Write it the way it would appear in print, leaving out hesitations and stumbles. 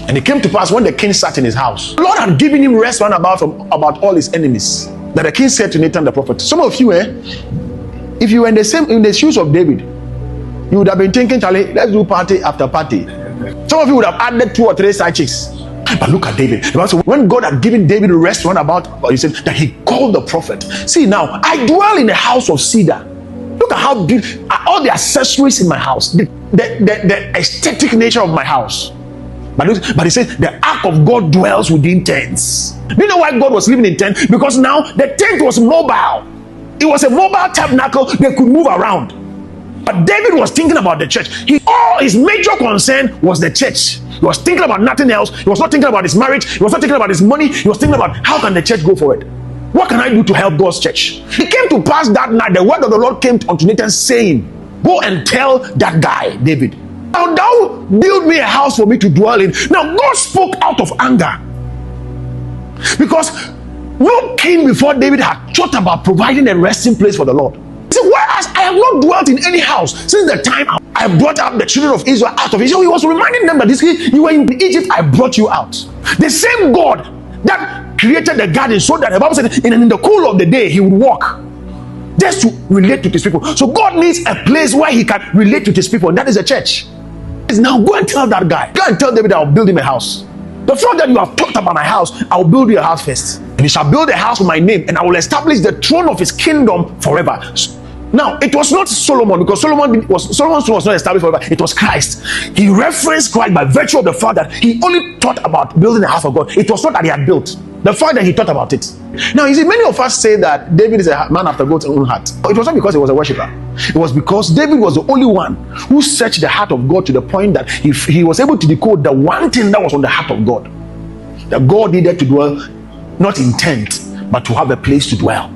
And it came to pass when the king sat in his house, the Lord had given him rest round about from about all his enemies. That the king said to Nathan the prophet, some of you, if you were in the shoes of David, you would have been thinking, Charlie, let's do party after party. Some of you would have added 2 or 3 side chicks. But look at David. When God had given David rest round about, he said that he called the prophet. See now, I dwell in a house of cedar. Look at how beautiful all the accessories in my house, the aesthetic nature of my house. But he said the ark of God dwells within tents. Do you know why God was living in tents? Because now the tent was mobile. It was a mobile tabernacle. They could move around. But David was thinking about the church. All his major concern was the church. He was thinking about nothing else. He was not thinking about his marriage. He was not thinking about his money. He was thinking about how can the church go forward? What can I do to help God's church? It came to pass that night, the word of the Lord came unto Nathan saying, go and tell that guy, David, now thou build me a house for me to dwell in. Now God spoke out of anger, because no king before David had thought about providing a resting place for the Lord. He said, whereas I have not dwelt in any house since the time I brought up the children of Israel out of Egypt. He was reminding them that you were in Egypt, I brought you out. The same God that created the garden, so that the Bible said in the cool of the day he would walk just to relate to his people. So God needs a place where he can relate to his people, and that is a church. Now go and tell that guy, go and tell David, I'll build him a house. The fact that you have talked about my house, I'll build you a house first, and he shall build a house with my name, and I will establish the throne of his kingdom forever. Now it was not Solomon, because Solomon's throne was not established forever. It was Christ. He referenced Christ by virtue of the fact that he only thought about building a house of God. It was not that he had built, the fact that he thought about it. Now you see, many of us say that David is a man after God's own heart. It was not because he was a worshiper. It was because David was the only one who searched the heart of God to the point that he was able to decode the one thing that was on the heart of God, that God needed to dwell not in tent, but to have a place to dwell.